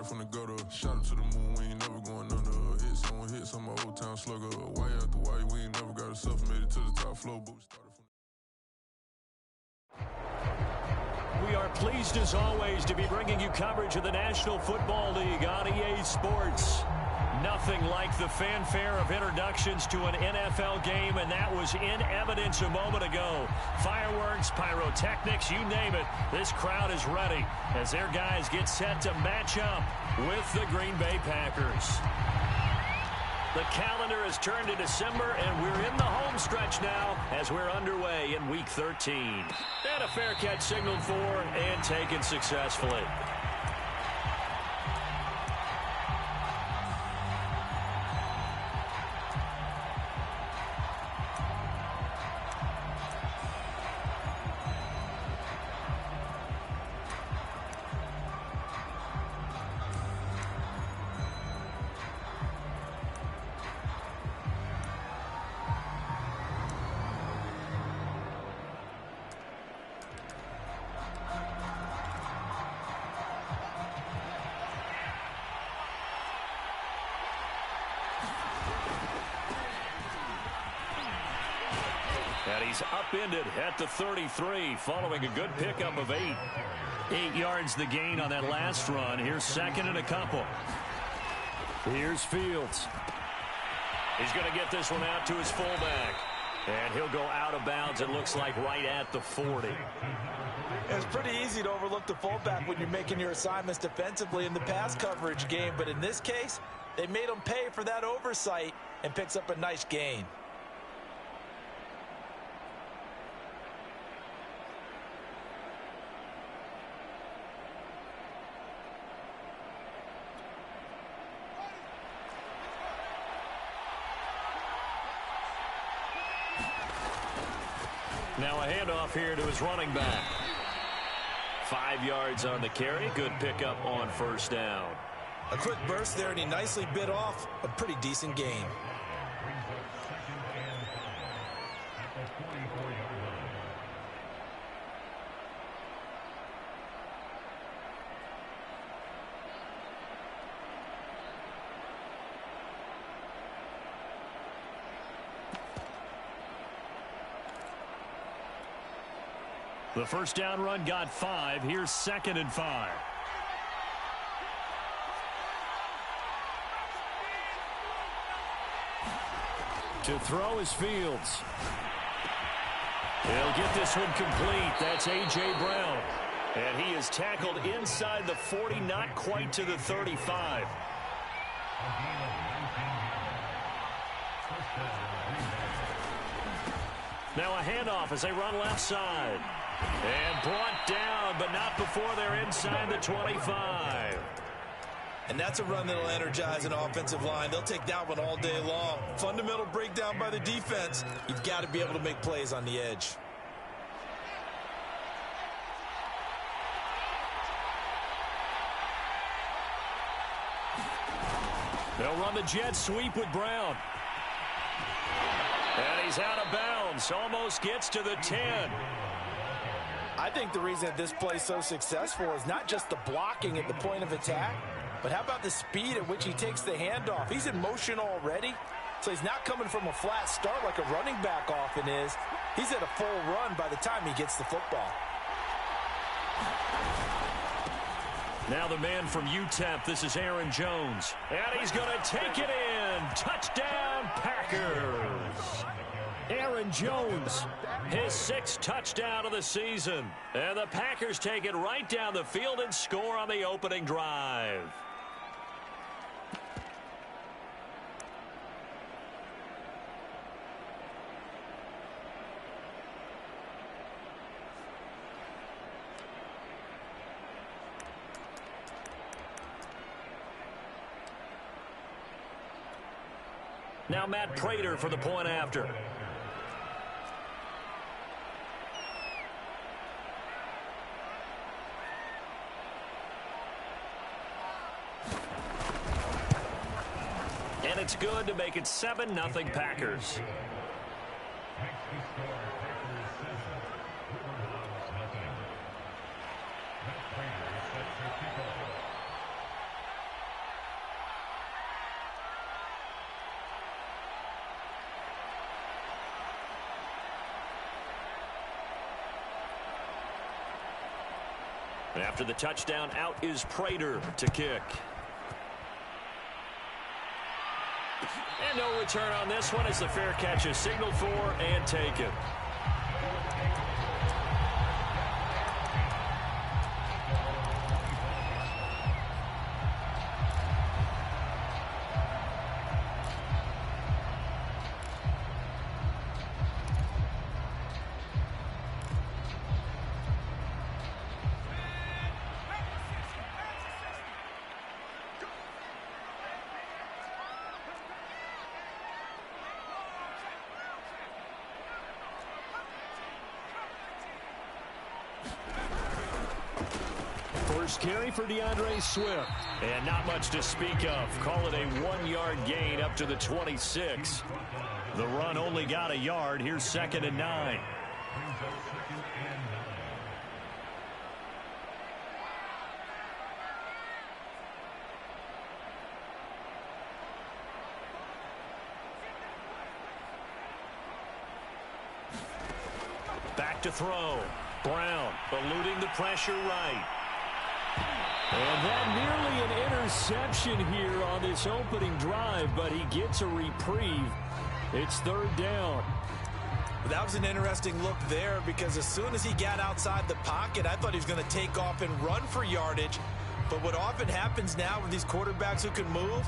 From the gutter, shot it to the moon, we ain't never going under. Hits on my old town slugger. Why after why, we ain't never got ourselves made it to the top floor, but we started from. We are pleased as always to be bringing you coverage of the National Football League on EA Sports. Nothing like the fanfare of introductions to an NFL game, and that was in evidence a moment ago. Fireworks, pyrotechnics, you name it. This crowd is ready as their guys get set to match up with the Green Bay Packers. The calendar has turned to December, and we're in the home stretch now as we're underway in Week 13. And a fair catch signaled for and taken successfully. And he's upended at the 33 following a good pickup of 8. 8 yards the gain on that last run. Here's second and a couple. Here's Fields. He's going to get this one out to his fullback. And he'll go out of bounds, it looks like, right at the 40. It's pretty easy to overlook the fullback when you're making your assignments defensively in the pass coverage game. But in this case, they made him pay for that oversight and picks up a nice gain. Now a handoff here to his running back. 5 yards on the carry. Good pickup on first down. A quick burst there, and he nicely bit off a pretty decent gain. The first down run got 5. Here's second and 5. To throw is Fields. He'll get this one complete. That's A.J. Brown. And he is tackled inside the 40, not quite to the 35. Now a handoff as they run left side. And brought down, but not before they're inside the 25. And that's a run that'll energize an offensive line. They'll take that one all day long. Fundamental breakdown by the defense. You've got to be able to make plays on the edge. They'll run the jet sweep with Brown. And he's out of bounds. Almost gets to the 10. I think the reason that this play is so successful is not just the blocking at the point of attack, but how about the speed at which he takes the handoff? He's in motion already, so he's not coming from a flat start like a running back often is. He's at a full run by the time he gets the football. Now the man from UTEP, this is Aaron Jones. And he's going to take it in. Touchdown, Packers. Aaron Jones, his 6th touchdown of the season. And the Packers take it right down the field and score on the opening drive. Now Matt Prater for the point after. And it's good to make it 7-0 Packers. After the touchdown, out is Prater to kick. And no return on this one as the fair catch is signaled for and taken. First carry for DeAndre Swift. And not much to speak of. Call it a 1-yard gain up to the 26. The run only got a yard. Here's 2nd and 9. Back to throw. Brown eluding the pressure right. And that nearly an interception here on this opening drive, but he gets a reprieve. It's 3rd down. That was an interesting look there because as soon as he got outside the pocket, I thought he was going to take off and run for yardage. But what often happens now with these quarterbacks who can move,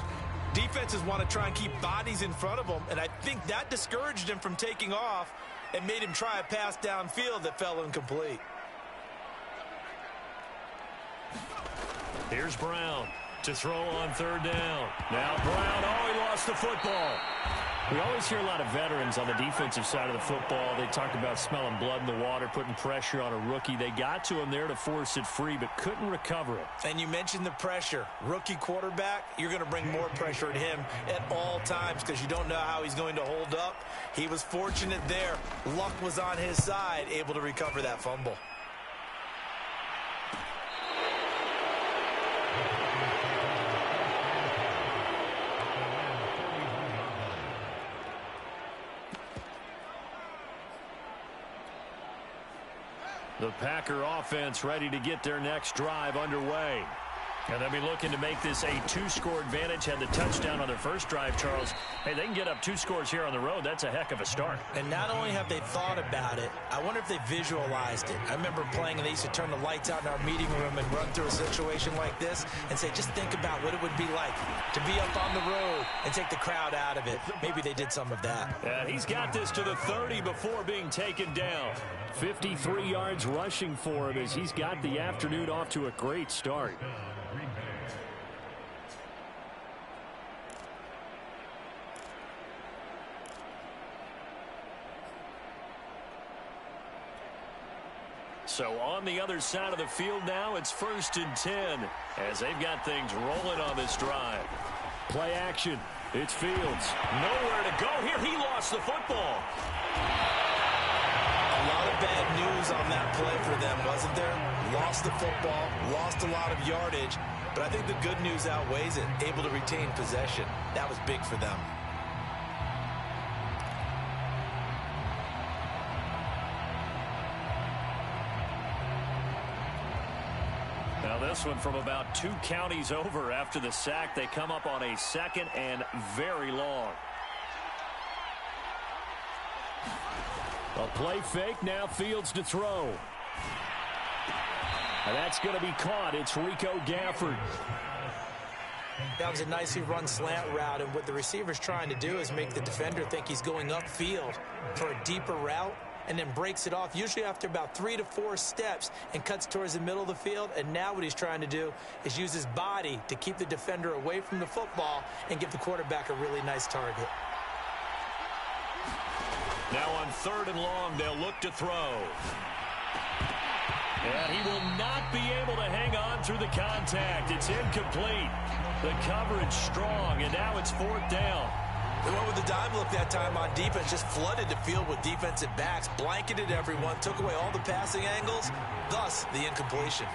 defenses want to try and keep bodies in front of them, and I think that discouraged him from taking off and made him try a pass downfield that fell incomplete. Here's Brown to throw on 3rd down. Now Brown, he lost the football. We always hear a lot of veterans on the defensive side of the football. They talk about smelling blood in the water, putting pressure on a rookie. They got to him there to force it free, but couldn't recover it. And you mentioned the pressure. Rookie quarterback, you're going to bring more pressure at him at all times because you don't know how he's going to hold up. He was fortunate there. Luck was on his side, able to recover that fumble. The Packer offense ready to get their next drive underway. And they'll be looking to make this a 2-score advantage. Had the touchdown on their first drive, Charles. Hey, they can get up 2 scores here on the road. That's a heck of a start. And not only have they thought about it, I wonder if they visualized it. I remember playing and they used to turn the lights out in our meeting room and run through a situation like this and say, just think about what it would be like to be up on the road and take the crowd out of it. Maybe they did some of that. And he's got this to the 30 before being taken down. 53 yards rushing for him as he's got the afternoon off to a great start. So on the other side of the field now, it's 1st and 10 as they've got things rolling on this drive. Play action. It's Fields. Nowhere to go here. He lost the football. A lot of bad news on that play for them, wasn't there? Lost the football, lost a lot of yardage, but I think the good news outweighs it. Able to retain possession. That was big for them. Now this one from about 2 counties over after the sack. They come up on a 2nd and very long. A play fake, now Fields to throw. And that's going to be caught. It's Rico Gafford. That was a nicely run slant route, and what the receiver's trying to do is make the defender think he's going upfield for a deeper route, and then breaks it off, usually after about 3 to 4 steps, and cuts towards the middle of the field. And now what he's trying to do is use his body to keep the defender away from the football and give the quarterback a really nice target. Now on 3rd and long, they'll look to throw. And he will not be able to hang on through the contact. It's incomplete. The coverage strong, and now it's 4th down. They went with the dime look that time on defense, just flooded the field with defensive backs, blanketed everyone, took away all the passing angles, thus the incompletion.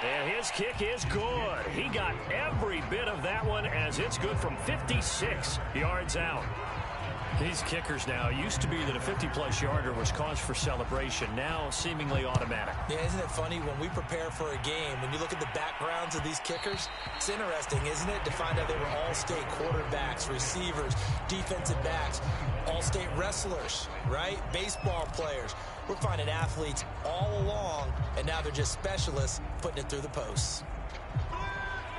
And his kick is good. He got every bit of that one as it's good from 56 yards out. These kickers now, it used to be that a 50-plus yarder was cause for celebration. Now seemingly automatic. Yeah, isn't it funny when we prepare for a game, when you look at the backgrounds of these kickers, it's interesting, isn't it, to find out they were all-state quarterbacks, receivers, defensive backs, all-state wrestlers, right? Baseball players. We're finding athletes all along, and now they're just specialists putting it through the posts.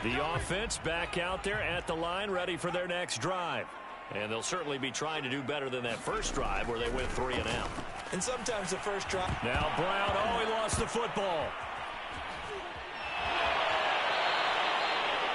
The offense back out there at the line, ready for their next drive. And they'll certainly be trying to do better than that first drive where they went 3 and out. And sometimes the first drive. Now Brown, he lost the football.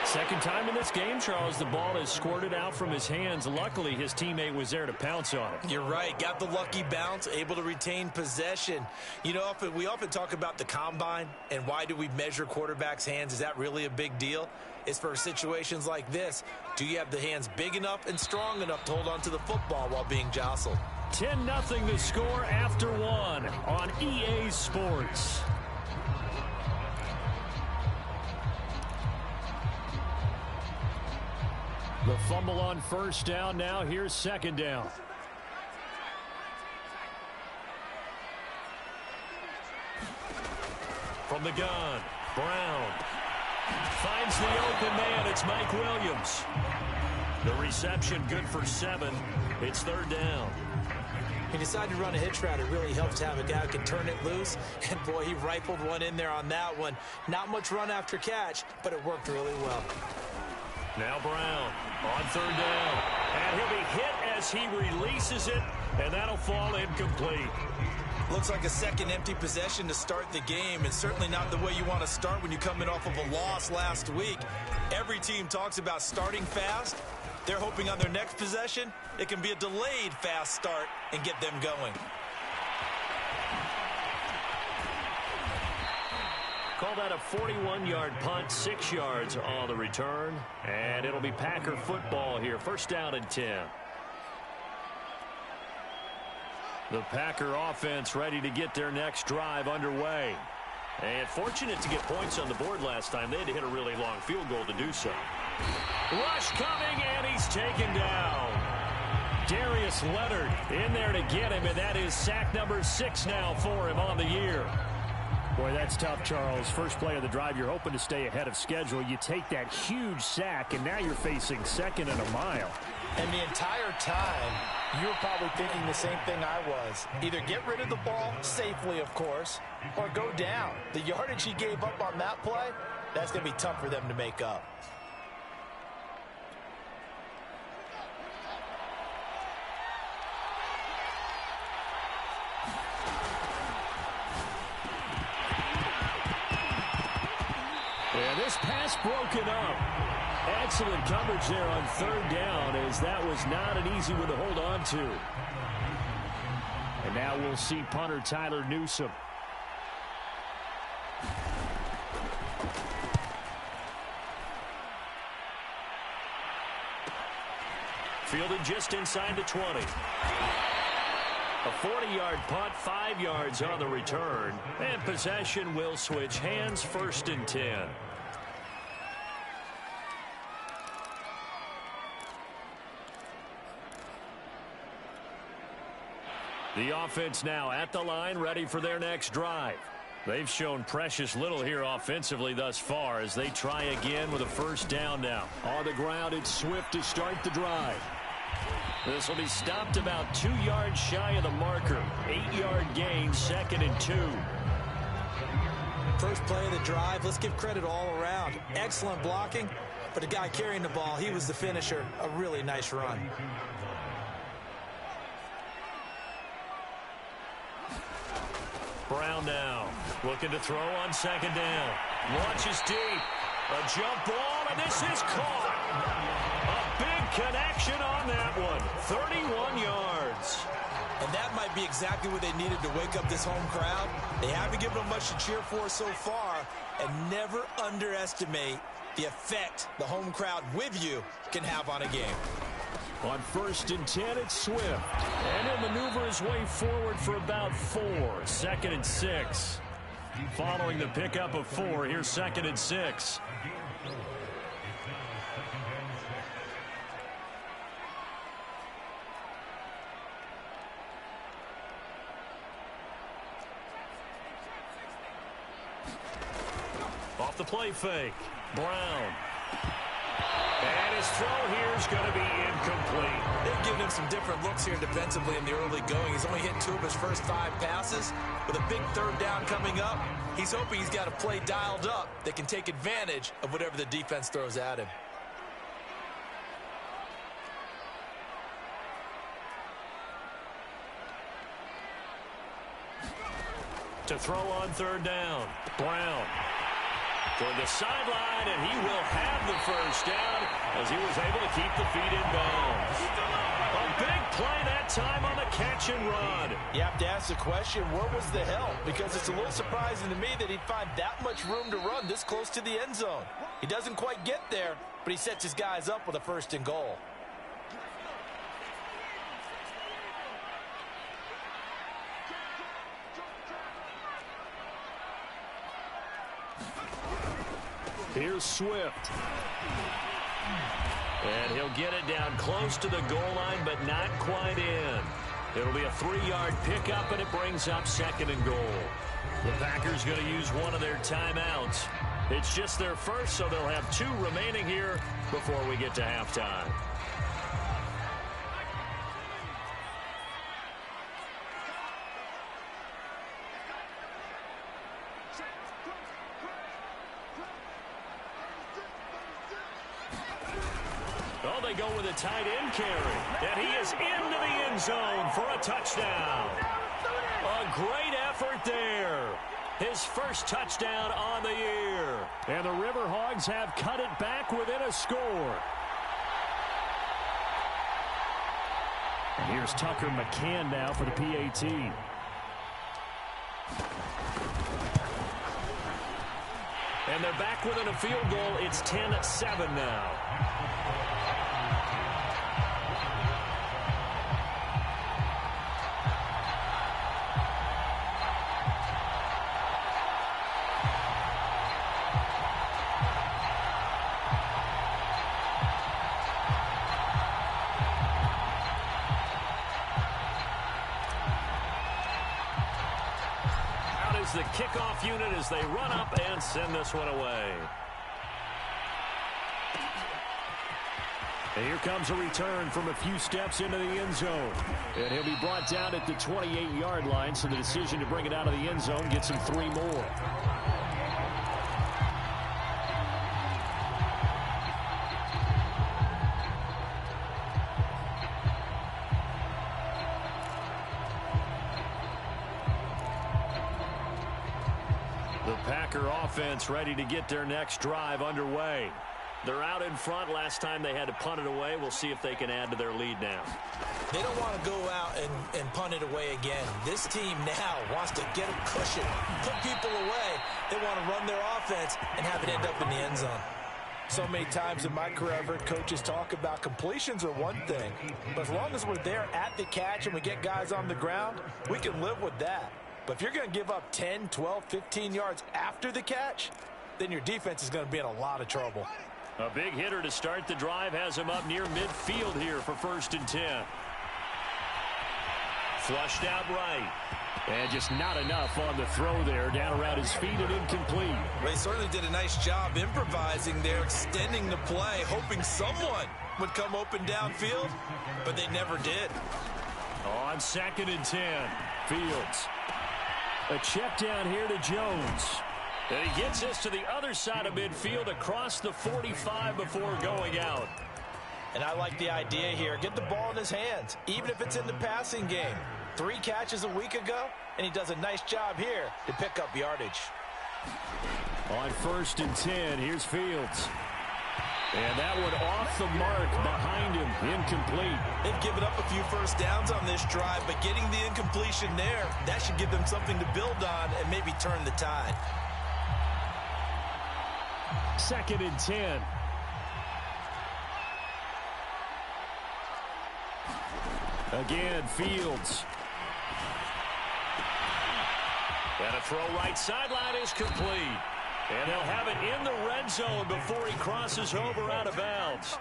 Second time in this game, Charles, the ball is squirted out from his hands. Luckily, his teammate was there to pounce on it. You're right. Got the lucky bounce, able to retain possession. You know, we often talk about the combine and why do we measure quarterbacks' hands. Is that really a big deal? It's for situations like this. Do you have the hands big enough and strong enough to hold on to the football while being jostled? 10-0 the score after 1 on EA Sports. The fumble on first down. Now here's second down. From the gun, Brown finds the open man. It's Mike Williams. The reception good for 7. It's third down. He decided to run a hitch route. It really helps to have a guy who can turn it loose. And, boy, he rifled one in there on that one. Not much run after catch, but it worked really well. Now Brown on third down. And he'll be hit as he releases it, and that'll fall incomplete. Looks like a second empty possession to start the game, and certainly not the way you want to start when you come in off of a loss last week. Every team talks about starting fast. They're hoping on their next possession, it can be a delayed fast start and get them going. Call that a 41-yard punt, 6 yards on the return, and it'll be Packer football here. First down and 10. The Packer offense ready to get their next drive underway. And fortunate to get points on the board last time. They had to hit a really long field goal to do so. Rush coming, and he's taken down. Darius Leonard in there to get him, and that is sack number 6 now for him on the year. Boy, that's tough, Charles. First play of the drive, you're hoping to stay ahead of schedule. You take that huge sack, and now you're facing second and a mile. And the entire time, you were probably thinking the same thing I was. Either get rid of the ball, safely, of course, or go down. The yardage he gave up on that play, that's going to be tough for them to make up. And this pass broken up. Excellent coverage there on third down, as that was not an easy one to hold on to. And now we'll see punter Tyler Newsome. Fielded just inside the 20. A 40-yard punt, 5 yards on the return. And possession will switch hands, first and 10. The offense now at the line, ready for their next drive. They've shown precious little here offensively thus far as they try again with a first down now. On the ground, it's Swift to start the drive. This will be stopped about 2 yards shy of the marker. 8-yard gain, second and 2. First play of the drive, let's give credit all around. Excellent blocking, but the guy carrying the ball, he was the finisher. A really nice run. Brown now looking to throw on second down. Launches deep. A jump ball, and this is caught. A big connection on that one. 31 yards. And that might be exactly what they needed to wake up this home crowd. They haven't given them much to cheer for so far, and never underestimate the effect the home crowd with you can have on a game. On first and 10, it's Swift. And he'll maneuver his way forward for about 4. Second and 6. Following the pickup of 4, here's second and 6. the play fake. Brown. And his throw here is going to be incomplete. They've given him some different looks here defensively in the early going. He's only hit 2 of his first 5 passes. With a big third down coming up, he's hoping he's got a play dialed up that can take advantage of whatever the defense throws at him. To throw on third down. Brown. Toward the sideline, and he will have the first down as he was able to keep the feet in bounds. A big play that time on the catch and run. You have to ask the question, where was the help? Because it's a little surprising to me that he'd find that much room to run this close to the end zone. He doesn't quite get there, but he sets his guys up with a first and goal. Here's Swift. And he'll get it down close to the goal line, but not quite in. It'll be a 3-yard pickup, and it brings up second and goal. The Packers going to use one of their timeouts. It's just their first, so they'll have 2 remaining here before we get to halftime. Oh, they go with a tight end carry. And he is into the end zone for a touchdown. A great effort there. His first touchdown on the year. And the Riverhogs have cut it back within a score. And here's Tucker McCann now for the PAT. And they're back within a field goal. It's 10-7 now. The kickoff unit as they run up and send this one away. And here comes a return from a few steps into the end zone. And he'll be brought down at the 28-yard line, so the decision to bring it out of the end zone gets him 3 more. Offense ready to get their next drive underway. They're out in front. Last time they had to punt it away. We'll see if they can add to their lead now. They don't want to go out and punt it away again. This team now wants to get a cushion, put people away. They want to run their offense and have it end up in the end zone. So many times in my career, I've heard coaches talk about completions are one thing. But as long as we're there at the catch and we get guys on the ground, we can live with that. But if you're going to give up 10, 12, 15 yards after the catch, then your defense is going to be in a lot of trouble. A big hitter to start the drive has him up near midfield here for 1st and 10. Flushed out right. And just not enough on the throw there. Down around his feet and incomplete. They certainly did a nice job improvising there, extending the play, hoping someone would come open downfield, but they never did. On 2nd and 10, Fields. A check down here to Jones. And he gets us to the other side of midfield across the 45 before going out. And I like the idea here. Get the ball in his hands, even if it's in the passing game. 3 catches a week ago, and he does a nice job here to pick up yardage. On 1st and 10, here's Fields. And that one off the mark behind him, incomplete. They've given up a few first downs on this drive, but getting the incompletion there, that should give them something to build on and maybe turn the tide. 2nd and 10. Again, Fields. And a throw right sideline is complete. And they'll have it in the red zone before he crosses over out of bounds.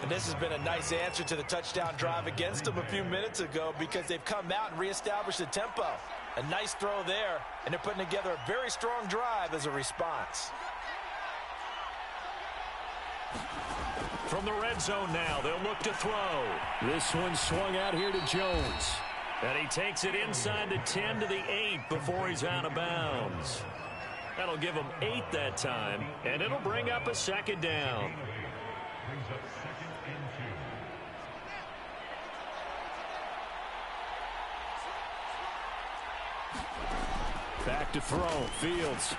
And this has been a nice answer to the touchdown drive against them a few minutes ago because they've come out and reestablished the tempo. A nice throw there, and they're putting together a very strong drive as a response. From the red zone now, they'll look to throw. This one swung out here to Jones. And he takes it inside the 10 to the 8 before he's out of bounds. That'll give him 8 that time, and it'll bring up a second down. Back to throw. Fields.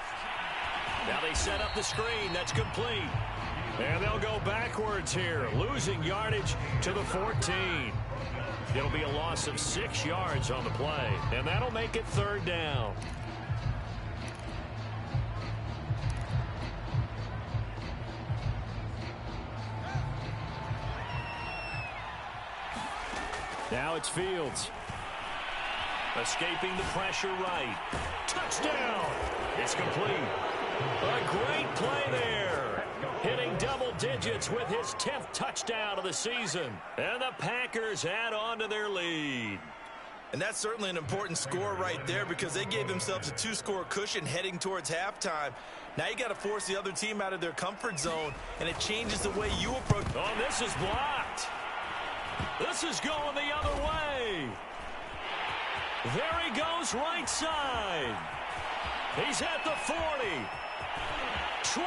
Now they set up the screen. That's complete. And they'll go backwards here, losing yardage to the 14. It'll be a loss of 6 yards on the play, and that'll make it third down. Now it's Fields. Escaping the pressure right. Touchdown! It's complete. A great play there. Hitting double digits with his 10th touchdown of the season. And the Packers add on to their lead. And that's certainly an important score right there because they gave themselves a 2-score cushion heading towards halftime. Now you got to force the other team out of their comfort zone, and it changes the way you approach. Oh, this is blocked. This is going the other way. There he goes right side. He's at the 40, 20,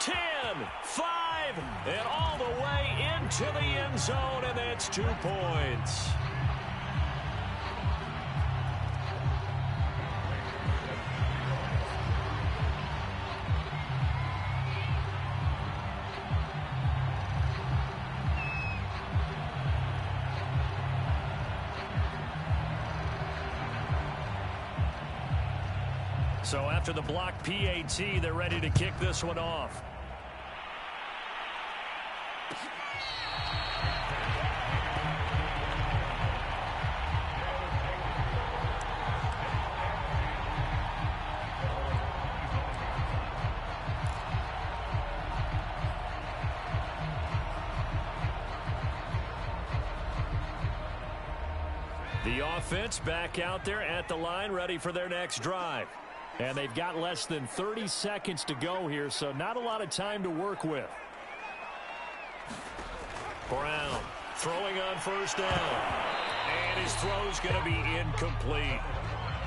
10, 5, and all the way into the end zone, and that's 2 points. So after the blocked PAT, they're ready to kick this one off. The offense back out there at the line, ready for their next drive. And they've got less than 30 seconds to go here, so not a lot of time to work with. Brown throwing on first down. And his throw's going to be incomplete.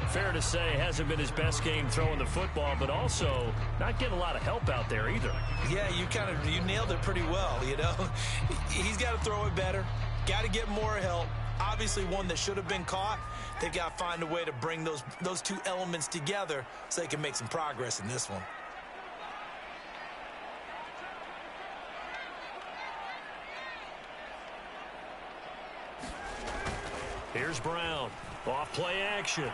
Fair to say, hasn't been his best game throwing the football, but also not getting a lot of help out there either. Yeah, you nailed it pretty well, you know. He's got to throw it better. Got to get more help. Obviously one that should have been caught. They've got to find a way to bring those two elements together so they can make some progress in this one. Here's Brown. Off play action.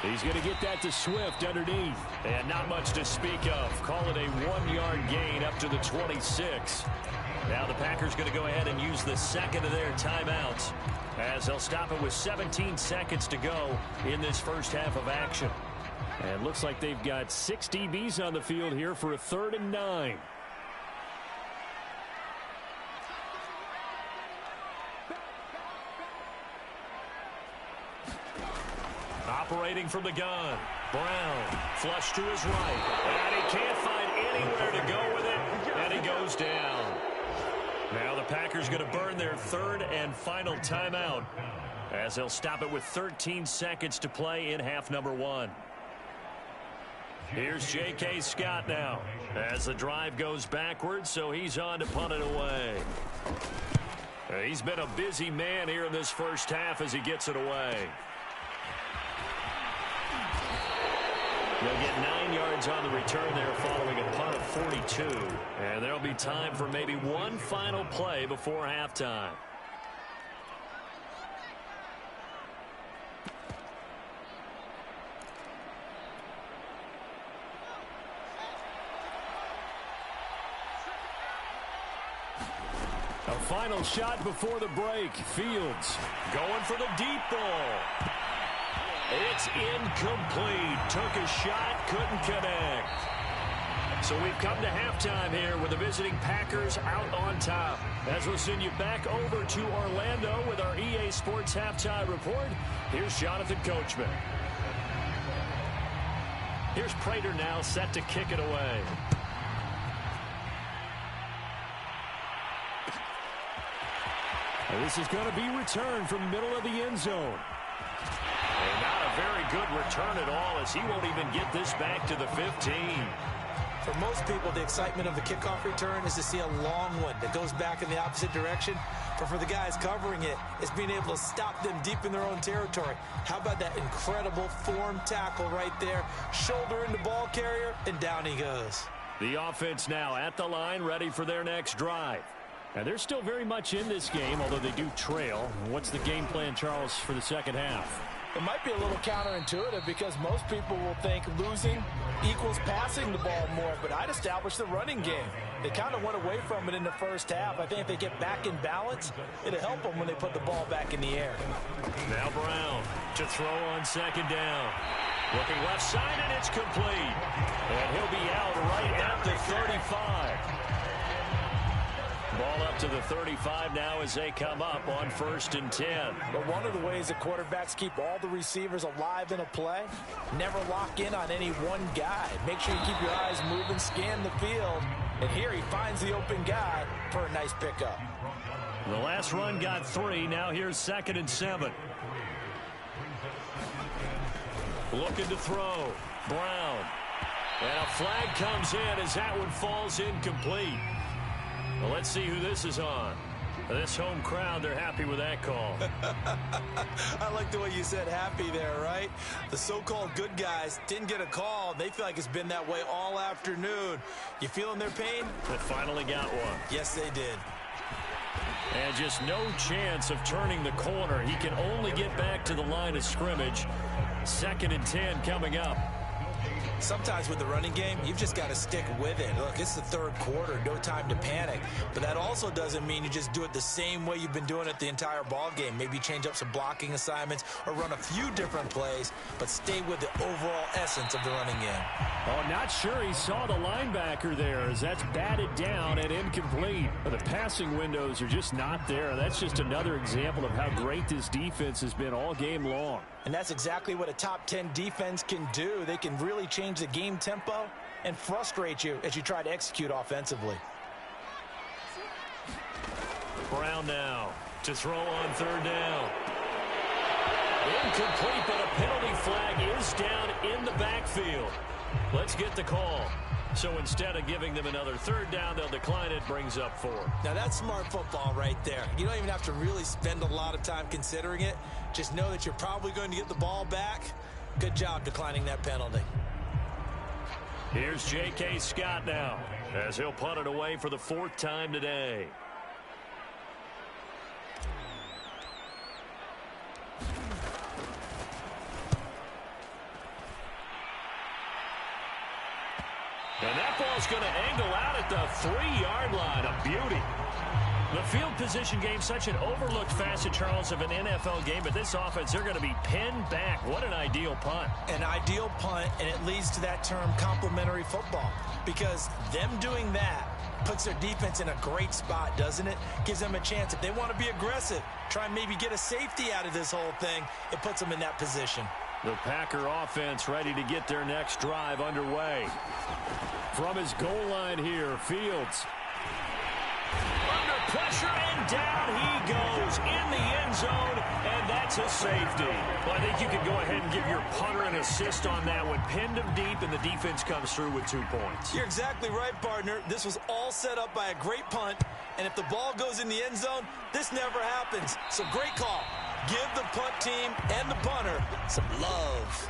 He's going to get that to Swift underneath. And not much to speak of. Call it a 1-yard gain up to the 26. Now the Packers going to go ahead and use the second of their timeouts as they'll stop it with 17 seconds to go in this first half of action. And looks like they've got 6 DBs on the field here for a 3rd and 9. Operating from the gun. Brown flush to his right. And he can't find anywhere to go with it. And he goes down. Now the Packers going to burn their 3rd and final timeout as they'll stop it with 13 seconds to play in half number 1. Here's J.K. Scott now as the drive goes backwards, so he's on to punt it away. He's been a busy man here in this first half as he gets it away. They'll get 9 yards on the return there following a punt of 42. And there'll be time for maybe one final play before halftime. A final shot before the break. Fields going for the deep ball. It's incomplete. Took a shot, couldn't connect. So we've come to halftime here with the visiting Packers out on top. As we'll send you back over to Orlando with our EA Sports Halftime Report, here's Jonathan Coachman. Here's Prater now set to kick it away. And this is going to be returned from the middle of the end zone. And not a very good return at all, as he won't even get this back to the 15. For most people, the excitement of the kickoff return is to see a long one that goes back in the opposite direction. But for the guys covering it, it's being able to stop them deep in their own territory. How about that incredible form tackle right there? Shoulder into ball carrier, and down he goes. The offense now at the line, ready for their next drive. And they're still very much in this game, although they do trail. What's the game plan, Charles, for the second half? It might be a little counterintuitive because most people will think losing equals passing the ball more, but I'd establish the running game. They kind of went away from it in the first half. I think if they get back in balance, it'll help them when they put the ball back in the air. Now Brown to throw on second down. Looking left side, and it's complete. And he'll be out right at the 35. Ball up to the 35 now as they come up on 1st and 10. But one of the ways that quarterbacks keep all the receivers alive in a play, never lock in on any one guy. Make sure you keep your eyes moving, scan the field. And here he finds the open guy for a nice pickup. The last run got 3. Now here's 2nd and 7. Looking to throw. Brown. And a flag comes in as that one falls incomplete. Well, let's see who this is on. This home crowd, they're happy with that call. I like the way you said happy there, right? The so-called good guys didn't get a call. They feel like it's been that way all afternoon. You feeling their pain? They finally got one. Yes, they did. And just no chance of turning the corner. He can only get back to the line of scrimmage. 2nd and 10 coming up. Sometimes with the running game, you've just got to stick with it. Look, it's the third quarter, no time to panic. But that also doesn't mean you just do it the same way you've been doing it the entire ball game. Maybe change up some blocking assignments or run a few different plays, but stay with the overall essence of the running game. Oh, not sure he saw the linebacker there as that's batted down and incomplete. The passing windows are just not there. That's just another example of how great this defense has been all game long. And that's exactly what a top 10 defense can do. They can really change the game tempo and frustrate you as you try to execute offensively. Brown now to throw on 3rd down. Incomplete, but a penalty flag is down in the backfield. Let's get the call. So instead of giving them another 3rd down, they'll decline it, brings up 4. Now that's smart football right there. You don't even have to really spend a lot of time considering it. Just know that you're probably going to get the ball back. Good job declining that penalty. Here's J.K. Scott now as he'll punt it away for the 4th time today. And that ball's going to angle out at the 3-yard line. A beauty. The field position game, such an overlooked facet, Charles, of an NFL game. But this offense, they're going to be pinned back. What an ideal punt. An ideal punt, and it leads to that term complementary football. Because them doing that puts their defense in a great spot, doesn't it? Gives them a chance. If they want to be aggressive, try and maybe get a safety out of this whole thing, it puts them in that position. The Packer offense ready to get their next drive underway. From his goal line here, Fields. Under pressure, and down he goes in the end zone, and that's a safety. Well, I think you can go ahead and give your punter an assist on that one. Pinned him deep, and the defense comes through with 2 points. You're exactly right, partner. This was all set up by a great punt, and if the ball goes in the end zone, this never happens. So great call. Give the punt team and the punter some love.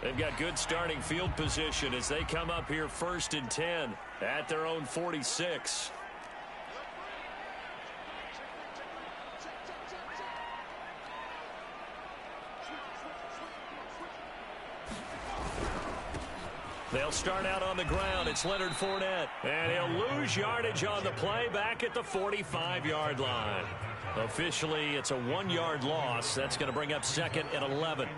They've got good starting field position as they come up here 1st and 10 at their own 46. They'll start out on the ground. It's Leonard Fournette. And he'll lose yardage on the play back at the 45-yard line. Officially, it's a 1-yard loss. That's going to bring up second and 11.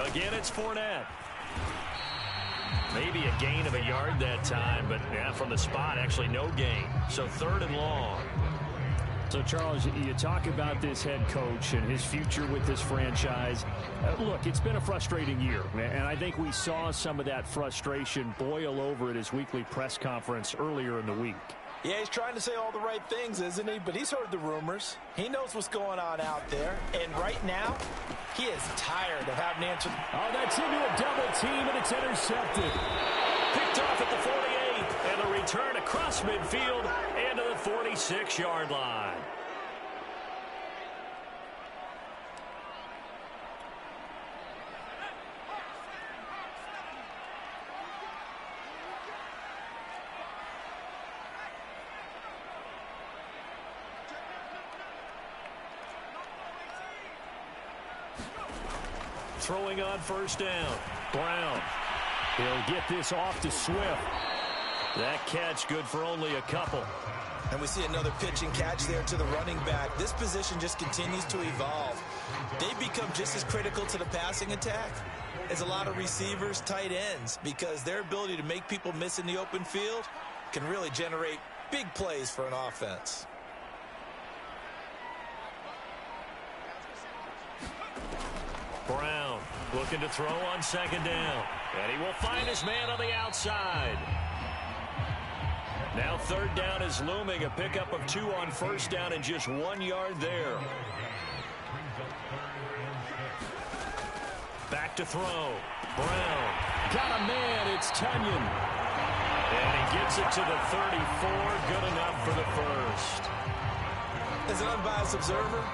Again, it's Fournette. Maybe a gain of a yard that time, but yeah, from the spot, actually no gain. So 3rd and long. So, Charles, you talk about this head coach and his future with this franchise. Look, it's been a frustrating year, and I think we saw some of that frustration boil over at his weekly press conference earlier in the week. Yeah, he's trying to say all the right things, isn't he? But he's heard the rumors. He knows what's going on out there. And right now, he is tired of having to answer. Oh, that's into a double team, and it's intercepted. Picked off at the 48, and the return across midfield and to the 46-yard line. Throwing on first down. Brown. He'll get this off to Swift. That catch good for only a couple. And we see another pitch and catch there to the running back. This position just continues to evolve. They become just as critical to the passing attack as a lot of receivers, tight ends, because their ability to make people miss in the open field can really generate big plays for an offense. Brown looking to throw on second down. And he will find his man on the outside. Now 3rd down is looming. A pickup of 2 on first down and just 1 yard there. Back to throw. Brown. Got a man. It's Tunyon. And he gets it to the 34. Good enough for the first. As an unbiased observer,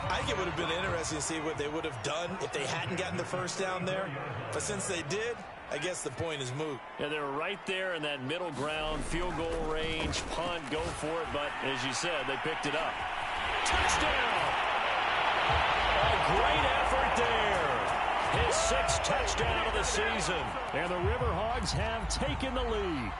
I think it would have been interesting to see what they would have done if they hadn't gotten the first down there. But since they did, I guess the point is moot. Yeah, they're right there in that middle ground, field goal range, punt, go for it. But as you said, they picked it up. Touchdown! A great effort there. His 6th touchdown of the season. And the Riverhogs have taken the lead.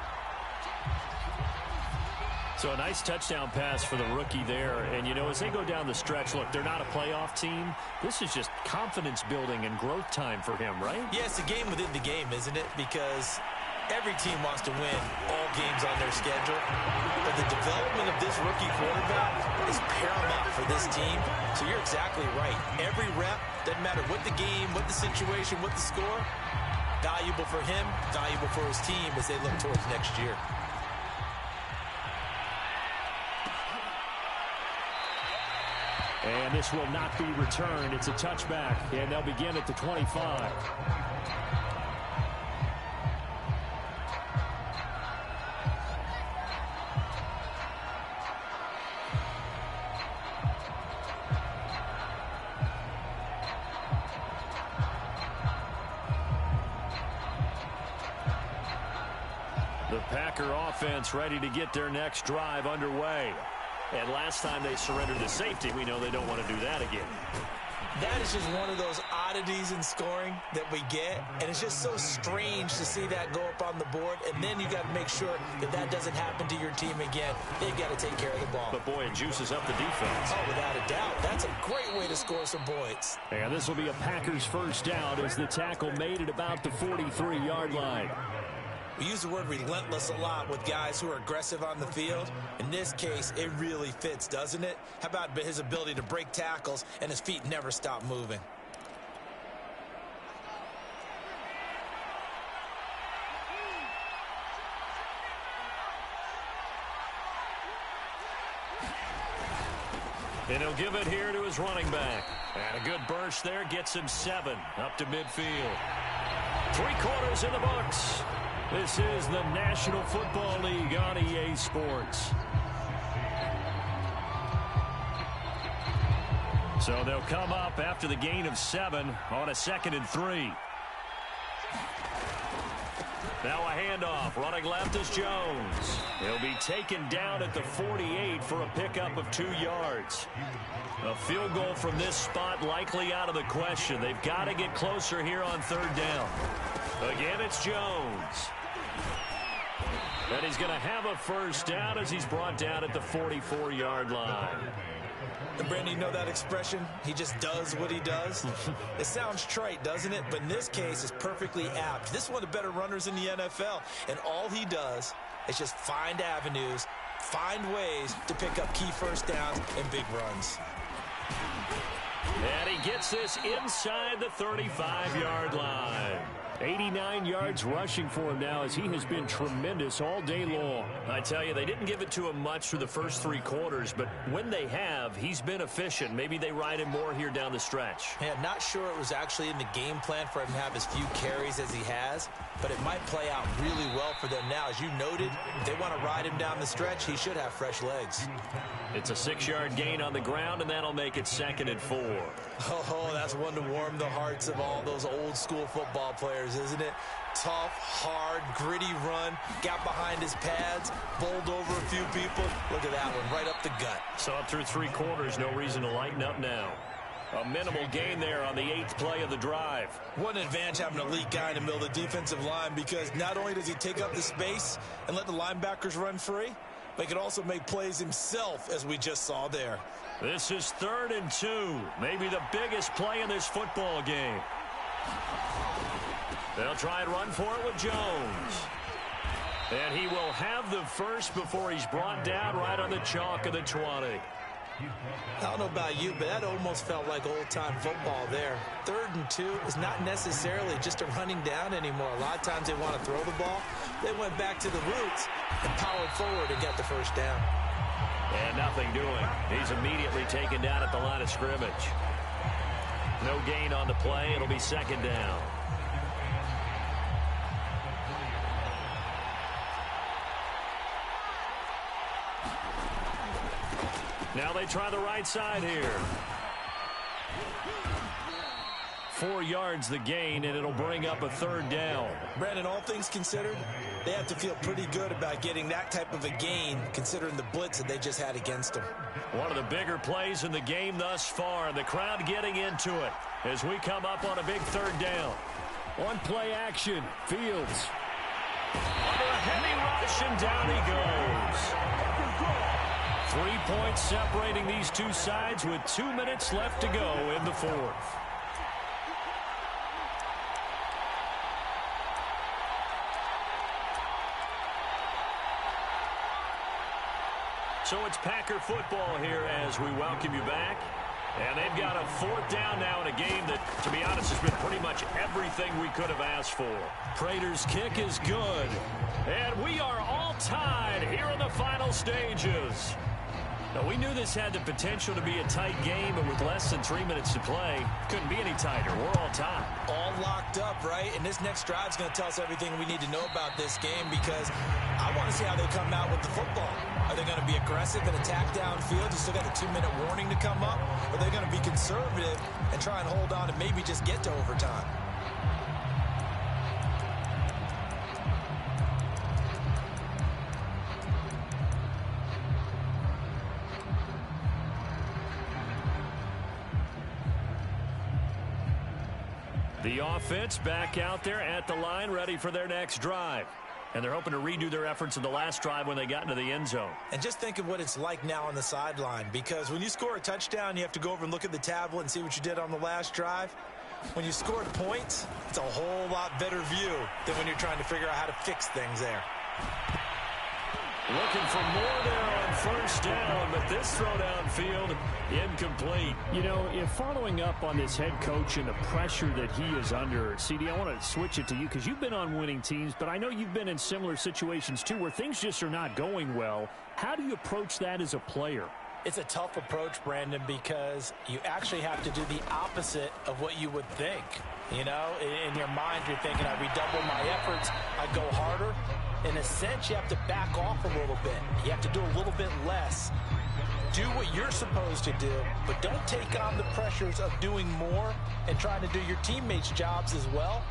So a nice touchdown pass for the rookie there. And, you know, as they go down the stretch, look, they're not a playoff team. This is just confidence building and growth time for him, right? Yeah, it's a game within the game, isn't it? Because every team wants to win all games on their schedule. But the development of this rookie quarterback is paramount for this team. So you're exactly right. Every rep, doesn't matter what the game, what the situation, what the score, valuable for him, valuable for his team as they look towards next year. And this will not be returned. It's a touchback, and they'll begin at the 25. The Packer offense ready to get their next drive underway. And last time they surrendered the safety, we know they don't want to do that again. That is just one of those oddities in scoring that we get, and it's just so strange to see that go up on the board, and then you got to make sure that that doesn't happen to your team again. They've got to take care of the ball. But boy, it juices up the defense. Oh, without a doubt. That's a great way to score some points. And this will be a Packers first down as the tackle made at about the 43-yard line. We use the word relentless a lot with guys who are aggressive on the field. In this case, it really fits, doesn't it? How about his ability to break tackles and his feet never stop moving? And he'll give it here to his running back. And a good burst there gets him 7 up to midfield. 3 quarters in the books. This is the National Football League on EA Sports. So they'll come up after the gain of 7 on a 2nd and 3. Now a handoff. Running left is Jones. He'll be taken down at the 48 for a pickup of 2 yards. A field goal from this spot likely out of the question. They've got to get closer here on 3rd down. Again, it's Jones. And he's going to have a 1st down as he's brought down at the 44-yard line. And Brandon, you know that expression? He just does what he does. It sounds trite, doesn't it? But in this case, it's perfectly apt. This is one of the better runners in the NFL. And all he does is just find avenues, find ways to pick up key 1st downs and big runs. And he gets this inside the 35-yard line. 89 yards rushing for him now as he has been tremendous all day long. I tell you, they didn't give it to him much through the first 3 quarters, but when they have, he's been efficient. Maybe they ride him more here down the stretch. Yeah, not sure it was actually in the game plan for him to have as few carries as he has, but it might play out really well for them now. As you noted, if they want to ride him down the stretch, he should have fresh legs. It's a 6-yard gain on the ground, and that'll make it 2nd and 4. Oh, that's one to warm the hearts of all those old-school football players, isn't it? Tough, hard, gritty run, got behind his pads, bowled over a few people. Look at that one, right up the gut. So up through 3 quarters, no reason to lighten up now. A minimal gain there on the 8th play of the drive. What an advantage having an elite guy in the middle of the defensive line, because not only does he take up the space and let the linebackers run free, but he can also make plays himself, as we just saw there. This is 3rd and 2, maybe the biggest play in this football game. They'll try and run for it with Jones. And he will have the 1st before he's brought down right on the chalk of the 20. I don't know about you, but that almost felt like old-time football there. 3rd and 2 is not necessarily just a running down anymore. A lot of times they want to throw the ball. They went back to the roots and powered forward and got the 1st down. And nothing doing. He's immediately taken down at the line of scrimmage. No gain on the play. It'll be 2nd down. Now they try the right side here. 4 yards the gain, and it'll bring up a 3rd down. Brandon, all things considered, they have to feel pretty good about getting that type of a gain, considering the blitz that they just had against them. One of the bigger plays in the game thus far. The crowd getting into it as we come up on a big 3rd down. On play action, Fields. Under a heavy rush, and down he goes. 3 points separating these two sides with 2 minutes left to go in the 4th. So it's Packer football here as we welcome you back. And they've got a 4th down now in a game that, to be honest, has been pretty much everything we could have asked for. Prater's kick is good. And we are all tied here in the final stages. Now, we knew this had the potential to be a tight game, but with less than 3 minutes to play, couldn't be any tighter. We're all tied. All locked up, right? And this next drive is going to tell us everything we need to know about this game, because I want to see how they come out with the football. Are they going to be aggressive and attack downfield? You still got a 2-minute warning to come up? Or are they going to be conservative and try and hold on and maybe just get to overtime? The offense back out there at the line, ready for their next drive. And they're hoping to redo their efforts in the last drive when they got into the end zone. And just think of what it's like now on the sideline, because when you score a touchdown, you have to go over and look at the tablet and see what you did on the last drive. When you scored points, it's a whole lot better view than when you're trying to figure out how to fix things there. Looking for more there on 1st down, but this throw downfield incomplete. You know, if following up on this head coach and the pressure that he is under, CD, I want to switch it to you because you've been on winning teams, but I know you've been in similar situations too where things just are not going well. How do you approach that as a player? It's a tough approach, Brandon, because you actually have to do the opposite of what you would think. You know, in your mind, you're thinking, I redouble my efforts, I go harder. In a sense, you have to back off a little bit. You have to do a little bit less do what you're supposed to do, but don't take on the pressures of doing more and trying to do your teammates' jobs as well.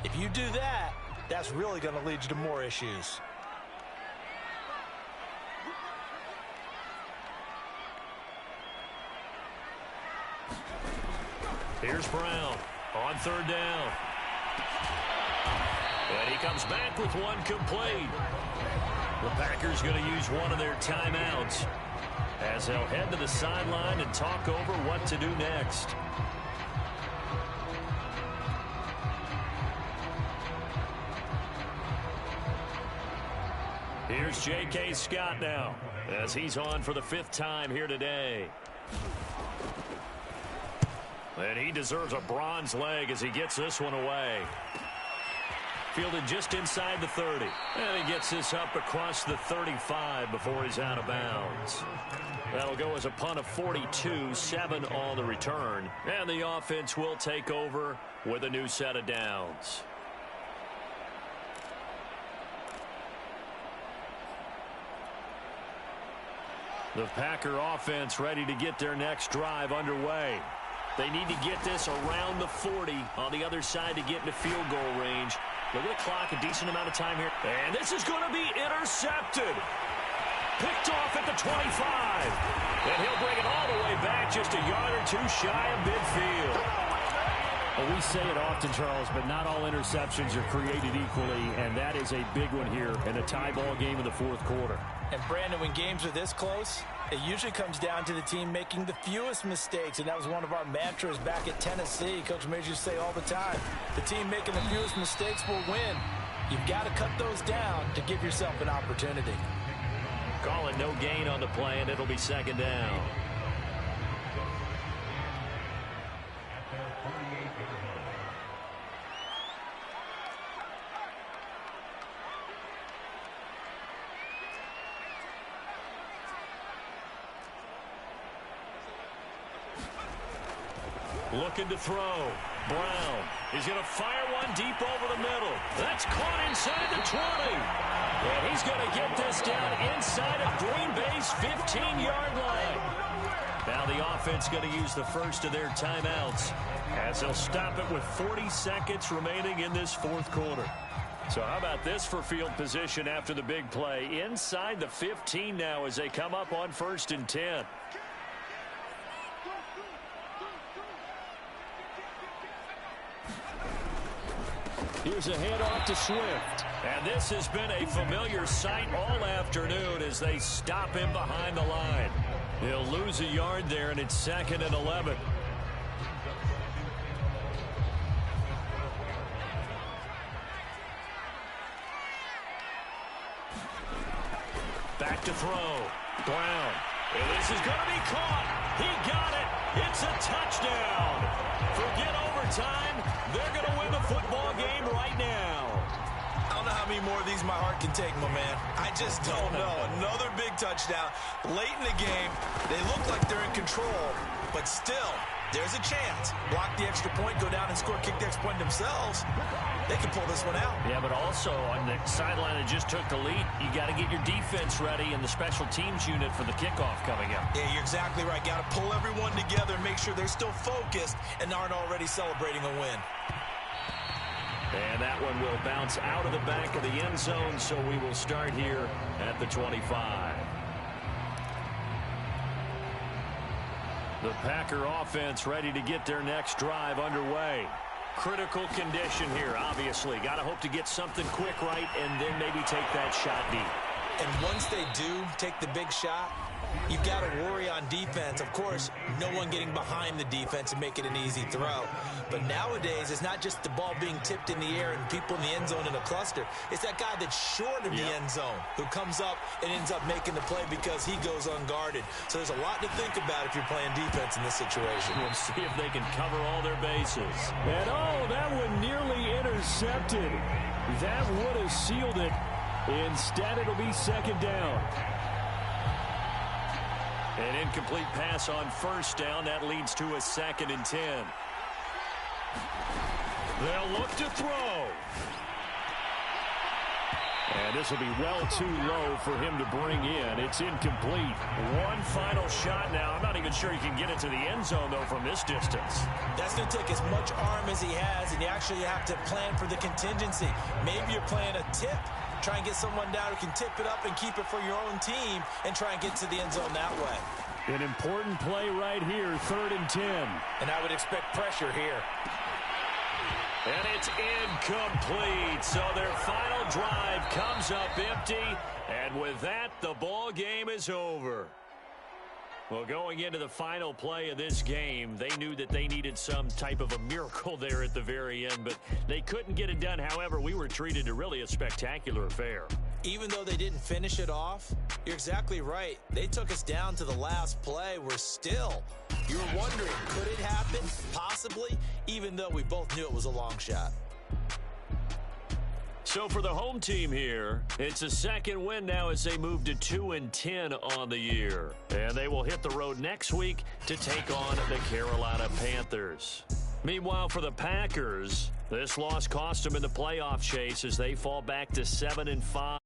If you do that, that's really going to lead you to more issues. Here's Brown on third down. And he comes back with one complete. The Packers going to use one of their timeouts as they'll head to the sideline and talk over what to do next. Here's J.K. Scott now as he's on for the 5th time here today. And he deserves a bronze leg as he gets this one away. Fielded just inside the 30. And he gets this up across the 35 before he's out of bounds. That'll go as a punt of 42, 7 on the return. And the offense will take over with a new set of downs. The Packer offense ready to get their next drive underway. They need to get this around the 40 on the other side to get into field goal range. Look at the clock, a decent amount of time here. And this is going to be intercepted. Picked off at the 25. And he'll bring it all the way back just a yard or two shy of midfield. Well, we say it often, Charles, but not all interceptions are created equally, and that is a big one here in a tie ball game in the 4th quarter. And, Brandon, when games are this close, it usually comes down to the team making the fewest mistakes, and that was one of our mantras back at Tennessee. Coach Major used to say all the time, the team making the fewest mistakes will win. You've got to cut those down to give yourself an opportunity. Call it no gain on the play, and it'll be 2nd down. Looking to throw. Brown is going to fire one deep over the middle. That's caught inside the 20. And he's going to get this down inside of Green Bay's 15-yard line. Now the offense going to use the first of their timeouts as they'll stop it with 40 seconds remaining in this 4th quarter. So how about this for field position after the big play? Inside the 15 now as they come up on 1st and 10. Here's a handoff to Swift. And this has been a familiar sight all afternoon as they stop him behind the line. He'll lose a yard there, and it's 2nd and 11. Back to throw. Brown. And this is going to be caught. He got it. It's a touchdown. Forget overtime. They're going to win the football game right now. I don't know how many more of these my heart can take, my man. I just don't know. Another big touchdown. Late in the game, they look like they're in control, but still, there's a chance. Block the extra point, go down and score, kick the extra point themselves. They can pull this one out. Yeah, but also on the sideline that just took the lead, you got to get your defense ready and the special teams unit for the kickoff coming up. Yeah, you're exactly right. Got to pull everyone together and make sure they're still focused and aren't already celebrating a win. And that one will bounce out of the back of the end zone, so we will start here at the 25. The Packer offense ready to get their next drive underway. Critical condition here, obviously. Got to hope to get something quick right and then maybe take that shot deep. And once they do take the big shot, you've got to worry on defense. Of course, no one getting behind the defense and make it an easy throw. But nowadays, it's not just the ball being tipped in the air and people in the end zone in a cluster. It's that guy that's short of the end zone who comes up and ends up making the play because he goes unguarded. So there's a lot to think about if you're playing defense in this situation. We'll see if they can cover all their bases. And that one nearly intercepted. That would have sealed it. Instead, it'll be 2nd down. An incomplete pass on 1st down. That leads to a 2nd and 10. They'll look to throw. And this will be well too low for him to bring in. It's incomplete. One final shot now. I'm not even sure he can get into the end zone, though, from this distance. That's going to take as much arm as he has, and you actually have to plan for the contingency. Maybe you're playing a tip. Try and get someone down who can tip it up and keep it for your own team and try and get to the end zone that way. An important play right here, 3rd and 10. And I would expect pressure here. And it's incomplete. So their final drive comes up empty. And with that, the ball game is over. Well, going into the final play of this game, they knew that they needed some type of a miracle there at the very end, but they couldn't get it done. However, we were treated to really a spectacular affair. Even though they didn't finish it off, you're exactly right. They took us down to the last play. You were wondering, could it happen? Possibly, even though we both knew it was a long shot. So for the home team here, it's a second win now as they move to 2-10 on the year. And they will hit the road next week to take on the Carolina Panthers. Meanwhile, for the Packers, this loss cost them in the playoff chase as they fall back to 7-5.